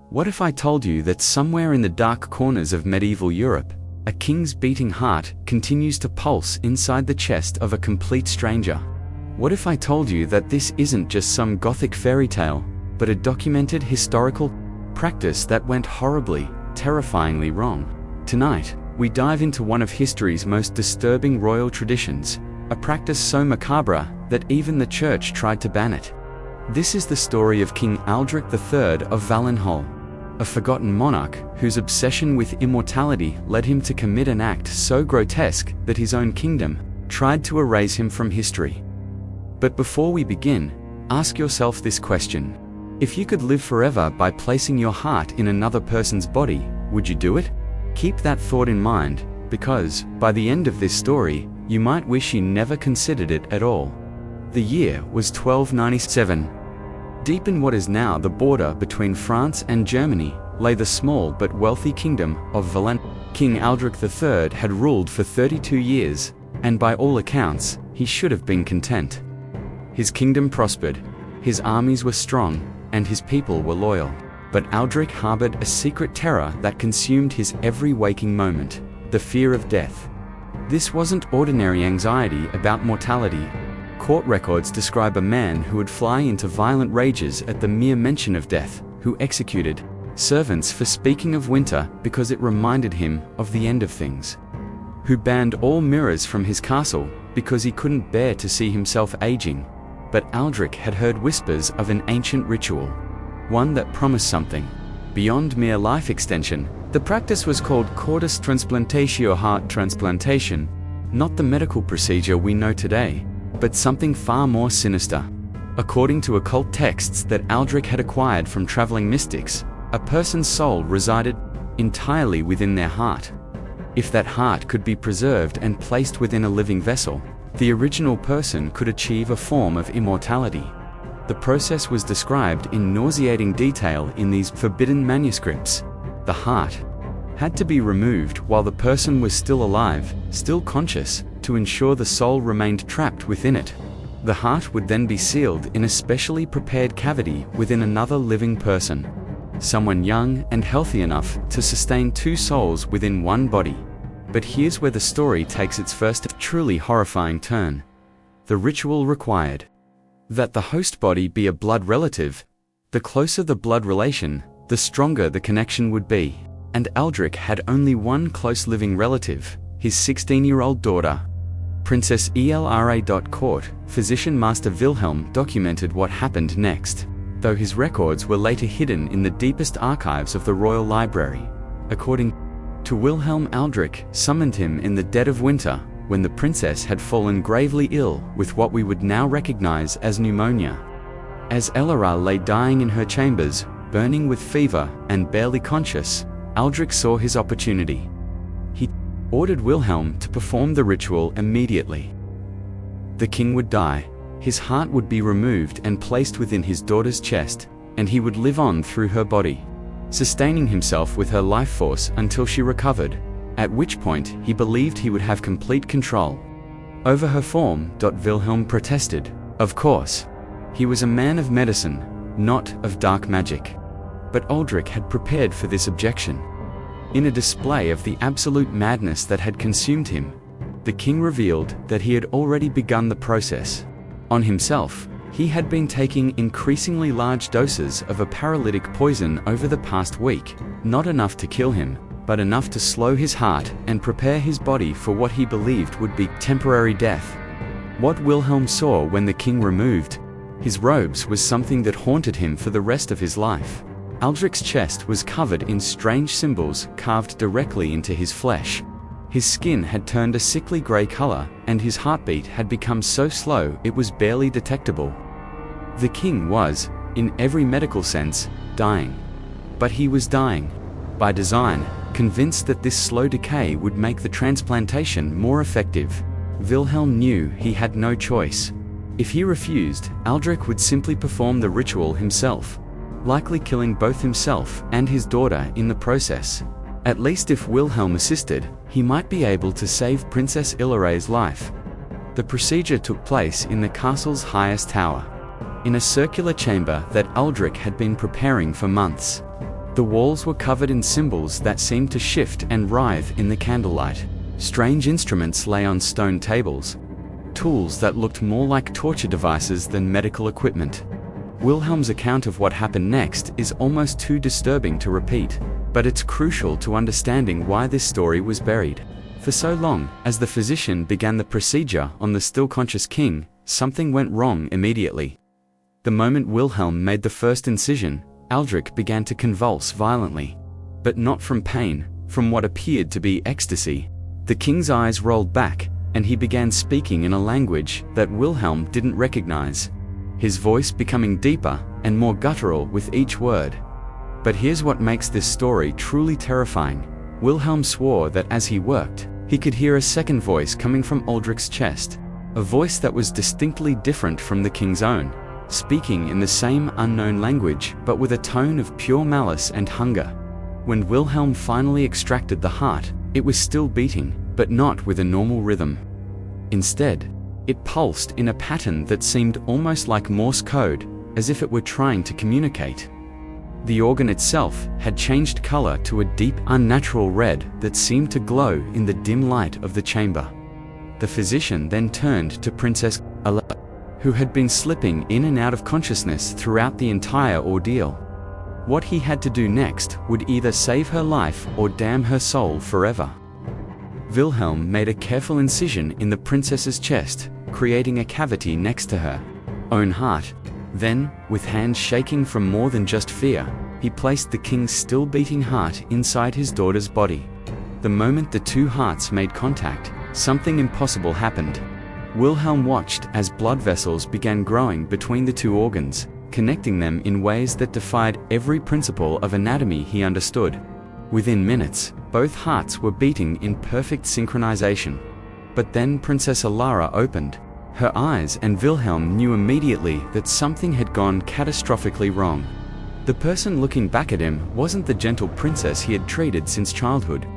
What if I told you that somewhere in the dark corners of medieval Europe, a king's beating heart continues to pulse inside the chest of a complete stranger? What if I told you that this isn't just some gothic fairy tale, but a documented historical practice that went horribly, terrifyingly wrong? Tonight, we dive into one of history's most disturbing royal traditions, a practice so macabre that even the church tried to ban it. This is the story of King Aldric III of Valenhall, a forgotten monarch whose obsession with immortality led him to commit an act so grotesque that his own kingdom tried to erase him from history. But before we begin, ask yourself this question. If you could live forever by placing your heart in another person's body, would you do it? Keep that thought in mind, because, by the end of this story, you might wish you never considered it at all. The year was 1297. Deep in what is now the border between France and Germany lay the small but wealthy kingdom of Valenhall. King Aldric III had ruled for 32 years, and by all accounts, he should have been content. His kingdom prospered, his armies were strong, and his people were loyal. But Aldric harbored a secret terror that consumed his every waking moment, the fear of death. This wasn't ordinary anxiety about mortality. Court records describe a man who would fly into violent rages at the mere mention of death, who executed servants for speaking of winter because it reminded him of the end of things, who banned all mirrors from his castle because he couldn't bear to see himself aging. But Aldric had heard whispers of an ancient ritual, one that promised something beyond mere life extension. The practice was called cordis transplantatio, heart transplantation, not the medical procedure we know today, but something far more sinister. According to occult texts that Aldric had acquired from traveling mystics, a person's soul resided entirely within their heart. If that heart could be preserved and placed within a living vessel, the original person could achieve a form of immortality. The process was described in nauseating detail in these forbidden manuscripts. The heart had to be removed while the person was still alive, still conscious, to ensure the soul remained trapped within it. The heart would then be sealed in a specially prepared cavity within another living person, someone young and healthy enough to sustain two souls within one body. But here's where the story takes its first truly horrifying turn. The ritual required that the host body be a blood relative. The closer the blood relation, the stronger the connection would be. And Aldric had only one close living relative, his 16-year-old daughter. Princess Elra. Court physician Master Wilhelm documented what happened next, though his records were later hidden in the deepest archives of the Royal Library. According to Wilhelm, Aldric summoned him in the dead of winter, when the princess had fallen gravely ill with what we would now recognize as pneumonia. As Elra lay dying in her chambers, burning with fever and barely conscious, Aldric saw his opportunity. He ordered Wilhelm to perform the ritual immediately. The king would die, his heart would be removed and placed within his daughter's chest, and he would live on through her body, sustaining himself with her life force until she recovered, at which point he believed he would have complete control over her form. Wilhelm protested. Of course, he was a man of medicine, not of dark magic. But Aldric had prepared for this objection. In a display of the absolute madness that had consumed him, the king revealed that he had already begun the process. On himself, he had been taking increasingly large doses of a paralytic poison over the past week, not enough to kill him, but enough to slow his heart and prepare his body for what he believed would be temporary death. What Wilhelm saw when the king removed his robes was something that haunted him for the rest of his life. Aldric's chest was covered in strange symbols carved directly into his flesh. His skin had turned a sickly grey color, and his heartbeat had become so slow it was barely detectable. The king was, in every medical sense, dying. But he was dying by design, convinced that this slow decay would make the transplantation more effective. Wilhelm knew he had no choice. If he refused, Aldric would simply perform the ritual himself, likely killing both himself and his daughter in the process. At least if Wilhelm assisted, he might be able to save Princess Elra's life. The procedure took place in the castle's highest tower, in a circular chamber that Aldric had been preparing for months. The walls were covered in symbols that seemed to shift and writhe in the candlelight. Strange instruments lay on stone tables, tools that looked more like torture devices than medical equipment. Wilhelm's account of what happened next is almost too disturbing to repeat, but it's crucial to understanding why this story was buried for so long. As the physician began the procedure on the still conscious king, something went wrong immediately. The moment Wilhelm made the first incision, Aldrich began to convulse violently. But not from pain, from what appeared to be ecstasy. The king's eyes rolled back, and he began speaking in a language that Wilhelm didn't recognize, his voice becoming deeper and more guttural with each word. But here's what makes this story truly terrifying. Wilhelm swore that as he worked, he could hear a second voice coming from Aldrich's chest, a voice that was distinctly different from the king's own, speaking in the same unknown language but with a tone of pure malice and hunger. When Wilhelm finally extracted the heart, it was still beating, but not with a normal rhythm. Instead, it pulsed in a pattern that seemed almost like Morse code, as if it were trying to communicate. The organ itself had changed color to a deep, unnatural red that seemed to glow in the dim light of the chamber. The physician then turned to Princess Alara, who had been slipping in and out of consciousness throughout the entire ordeal. What he had to do next would either save her life or damn her soul forever. Wilhelm made a careful incision in the princess's chest, creating a cavity next to her own heart. Then, with hands shaking from more than just fear, he placed the king's still beating heart inside his daughter's body. The moment the two hearts made contact, something impossible happened. Wilhelm watched as blood vessels began growing between the two organs, connecting them in ways that defied every principle of anatomy he understood. Within minutes, both hearts were beating in perfect synchronization. But then Princess Alara opened her eyes, and Wilhelm knew immediately that something had gone catastrophically wrong. The person looking back at him wasn't the gentle princess he had treated since childhood.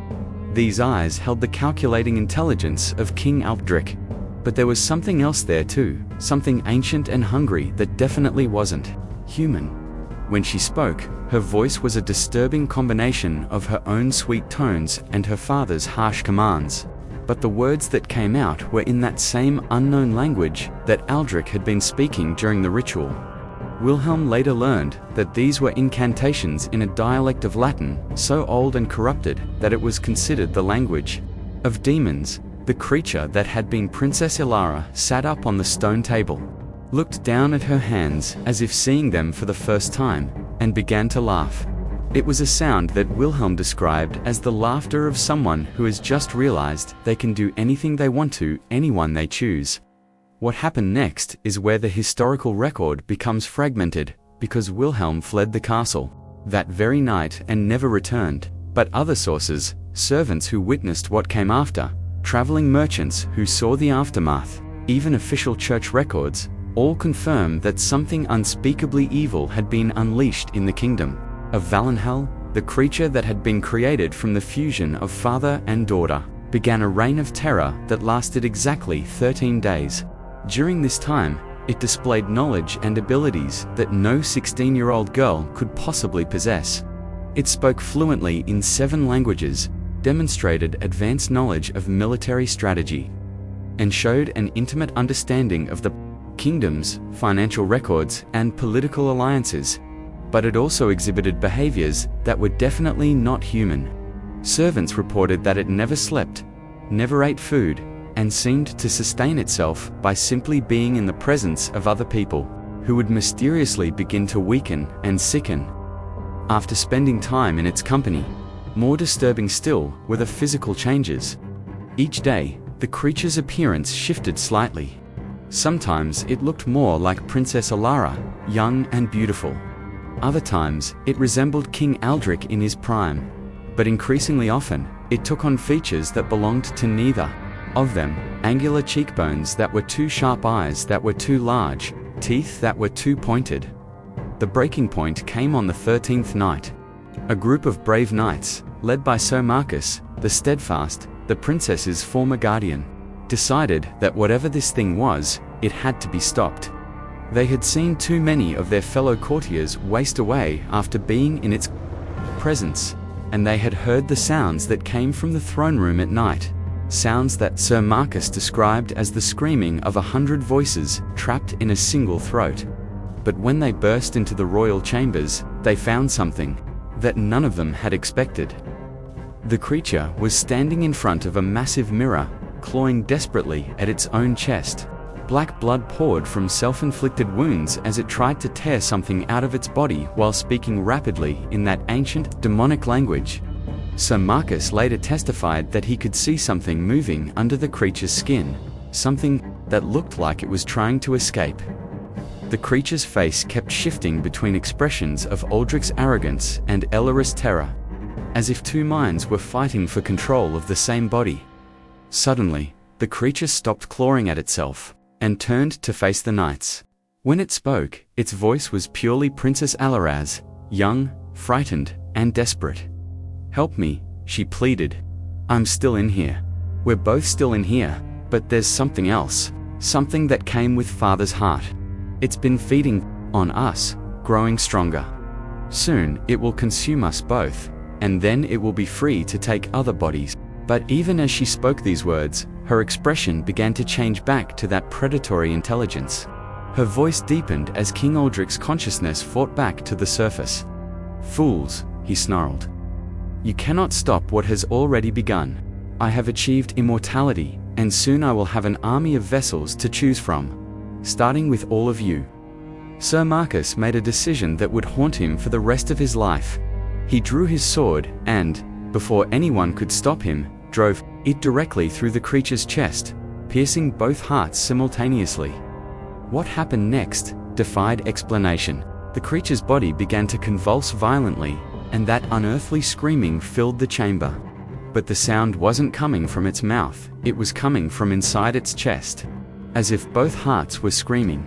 These eyes held the calculating intelligence of King Aldrich. But there was something else there too, something ancient and hungry that definitely wasn't human. When she spoke, her voice was a disturbing combination of her own sweet tones and her father's harsh commands. But the words that came out were in that same unknown language that Aldrich had been speaking during the ritual. Wilhelm later learned that these were incantations in a dialect of Latin so old and corrupted that it was considered the language of demons. The creature that had been Princess Alara sat up on the stone table, looked down at her hands as if seeing them for the first time, and began to laugh. It was a sound that Wilhelm described as the laughter of someone who has just realized they can do anything they want to anyone they choose. What happened next is where the historical record becomes fragmented, because Wilhelm fled the castle that very night and never returned. But other sources, servants who witnessed what came after, traveling merchants who saw the aftermath, even official church records, all confirm that something unspeakably evil had been unleashed in the kingdom of Valenhall. The creature that had been created from the fusion of father and daughter began a reign of terror that lasted exactly 13 days. During this time, it displayed knowledge and abilities that no 16-year-old girl could possibly possess. It spoke fluently in 7 languages, demonstrated advanced knowledge of military strategy, and showed an intimate understanding of the kingdom's financial records and political alliances. But it also exhibited behaviors that were definitely not human. Servants reported that it never slept, never ate food, and seemed to sustain itself by simply being in the presence of other people, who would mysteriously begin to weaken and sicken after spending time in its company. More disturbing still were the physical changes. Each day, the creature's appearance shifted slightly. Sometimes it looked more like Princess Alara, young and beautiful. Other times, it resembled King Aldrich in his prime. But increasingly often, it took on features that belonged to neither of them: angular cheekbones that were too sharp, eyes that were too large, teeth that were too pointed. The breaking point came on the 13th night. A group of brave knights, led by Sir Marcus, the Steadfast, the princess's former guardian, decided that whatever this thing was, it had to be stopped. They had seen too many of their fellow courtiers waste away after being in its presence, and they had heard the sounds that came from the throne room at night. Sounds that Sir Marcus described as the screaming of 100 voices trapped in a single throat. But when they burst into the royal chambers, they found something that none of them had expected. The creature was standing in front of a massive mirror, clawing desperately at its own chest. Black blood poured from self-inflicted wounds as it tried to tear something out of its body while speaking rapidly in that ancient, demonic language. Sir Marcus later testified that he could see something moving under the creature's skin, something that looked like it was trying to escape. The creature's face kept shifting between expressions of Aldrich's arrogance and Ellora's terror, as if two minds were fighting for control of the same body. Suddenly, the creature stopped clawing at itself and turned to face the knights. When it spoke, its voice was purely Princess Alaraz, young, frightened, and desperate. "Help me," she pleaded. "I'm still in here. We're both still in here, but there's something else, something that came with Father's heart. It's been feeding on us, growing stronger. Soon, it will consume us both, and then it will be free to take other bodies." But even as she spoke these words, her expression began to change back to that predatory intelligence. Her voice deepened as King Aldrich's consciousness fought back to the surface. "Fools," he snarled. "You cannot stop what has already begun. I have achieved immortality, and soon I will have an army of vessels to choose from, starting with all of you." Sir Marcus made a decision that would haunt him for the rest of his life. He drew his sword and, before anyone could stop him, drove it directly through the creature's chest, piercing both hearts simultaneously. What happened next defied explanation. The creature's body began to convulse violently, and that unearthly screaming filled the chamber. But the sound wasn't coming from its mouth, it was coming from inside its chest, as if both hearts were screaming.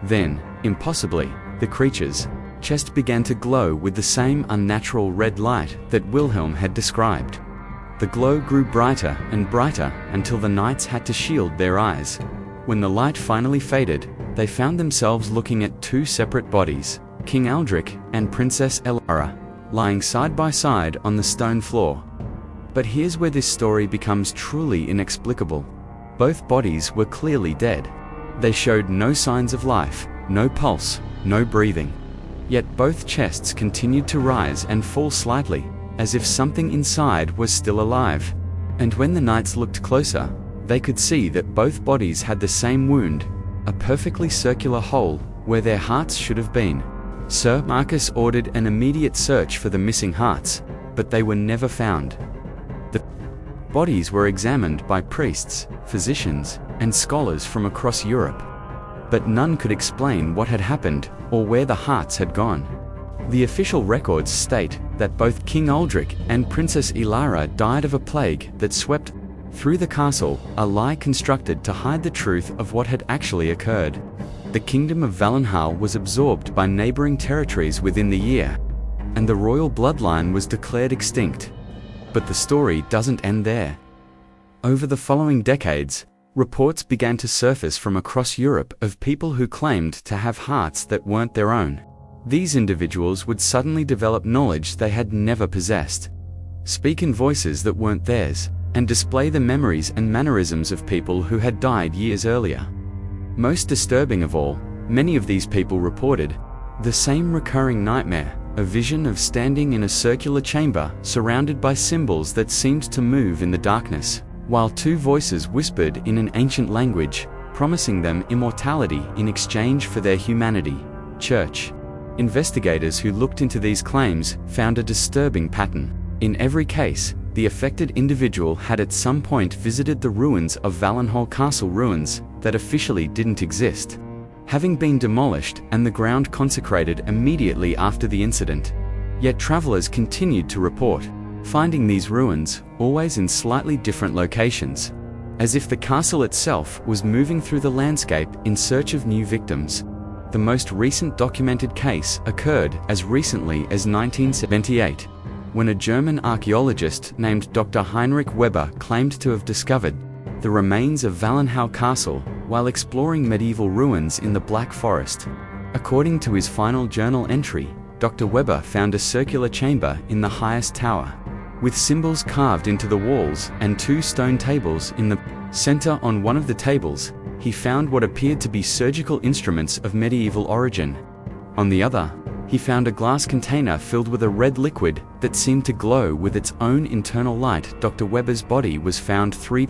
Then, impossibly, the creature's chest began to glow with the same unnatural red light that Wilhelm had described. The glow grew brighter and brighter until the knights had to shield their eyes. When the light finally faded, they found themselves looking at two separate bodies, King Aldrich and Princess Ellora, lying side by side on the stone floor. But here's where this story becomes truly inexplicable. Both bodies were clearly dead. They showed no signs of life, no pulse, no breathing. Yet both chests continued to rise and fall slightly, as if something inside was still alive. And when the knights looked closer, they could see that both bodies had the same wound, a perfectly circular hole where their hearts should have been. Sir Marcus ordered an immediate search for the missing hearts, but they were never found. The bodies were examined by priests, physicians, and scholars from across Europe, but none could explain what had happened or where the hearts had gone. The official records state that both King Aldrich and Princess Elara died of a plague that swept through the castle, a lie constructed to hide the truth of what had actually occurred. The kingdom of Valenhall was absorbed by neighboring territories within the year, and the royal bloodline was declared extinct. But the story doesn't end there. Over the following decades, reports began to surface from across Europe of people who claimed to have hearts that weren't their own. These individuals would suddenly develop knowledge they had never possessed, speak in voices that weren't theirs, and display the memories and mannerisms of people who had died years earlier. Most disturbing of all, many of these people reported the same recurring nightmare, a vision of standing in a circular chamber surrounded by symbols that seemed to move in the darkness, while two voices whispered in an ancient language, promising them immortality in exchange for their humanity. Church. Investigators who looked into these claims found a disturbing pattern. In every case, the affected individual had at some point visited the ruins of Valenhall Castle, ruins that officially didn't exist, having been demolished and the ground consecrated immediately after the incident. Yet travelers continued to report finding these ruins, always in slightly different locations, as if the castle itself was moving through the landscape in search of new victims. The most recent documented case occurred as recently as 1978, when a German archaeologist named Dr. Heinrich Weber claimed to have discovered the remains of Valenhall Castle while exploring medieval ruins in the Black Forest. According to his final journal entry, Dr. Weber found a circular chamber in the highest tower, with symbols carved into the walls and 2 stone tables in the center. On one of the tables, he found what appeared to be surgical instruments of medieval origin. On the other, he found a glass container filled with a red liquid that seemed to glow with its own internal light. Dr. Weber's body was found 3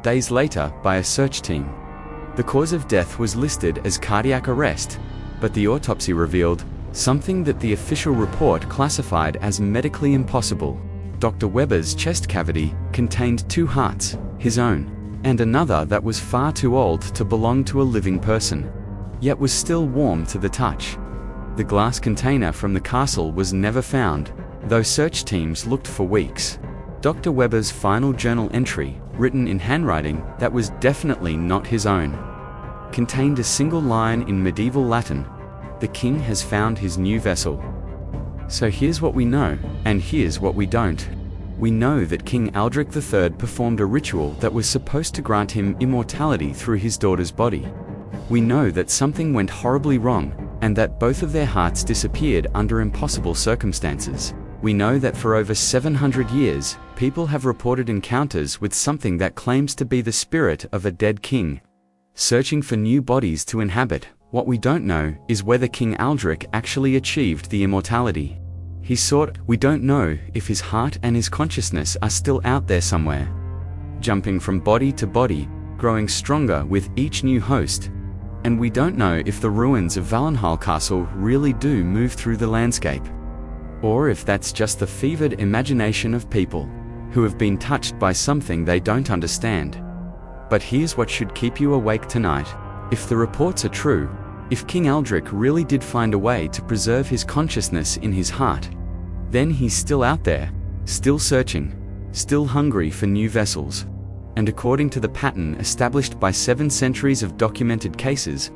days later by a search team. The cause of death was listed as cardiac arrest, but the autopsy revealed something that the official report classified as medically impossible. Dr. Weber's chest cavity contained 2 hearts, his own, and another that was far too old to belong to a living person, yet was still warm to the touch. The glass container from the castle was never found, though search teams looked for weeks. Dr. Weber's final journal entry, written in handwriting that was definitely not his own, contained a single line in medieval Latin: "The king has found his new vessel." So here's what we know, and here's what we don't. We know that King Aldrich III performed a ritual that was supposed to grant him immortality through his daughter's body. We know that something went horribly wrong, and that both of their hearts disappeared under impossible circumstances. We know that for over 700 years, people have reported encounters with something that claims to be the spirit of a dead king, searching for new bodies to inhabit. What we don't know is whether King Aldrich actually achieved the immortality he sought. We don't know if his heart and his consciousness are still out there somewhere, jumping from body to body, growing stronger with each new host. And we don't know if the ruins of Valenhall Castle really do move through the landscape, or if that's just the fevered imagination of people who have been touched by something they don't understand. But here's what should keep you awake tonight. If the reports are true, if King Aldrich really did find a way to preserve his consciousness in his heart, then he's still out there, still searching, still hungry for new vessels. And according to the pattern established by 7 centuries of documented cases,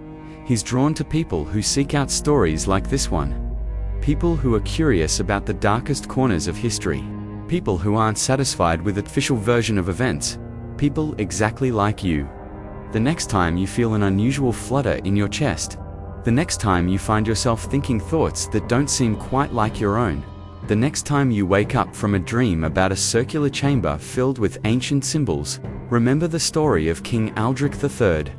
he's drawn to people who seek out stories like this one. People who are curious about the darkest corners of history. People who aren't satisfied with the official version of events. People exactly like you. The next time you feel an unusual flutter in your chest, the next time you find yourself thinking thoughts that don't seem quite like your own, the next time you wake up from a dream about a circular chamber filled with ancient symbols, remember the story of King Aldrich III.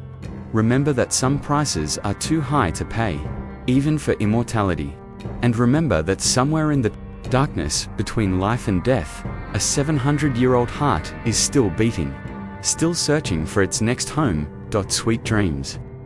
Remember that some prices are too high to pay, even for immortality. And remember that somewhere in the darkness between life and death, a 700-year-old heart is still beating, still searching for its next home. Sweet dreams.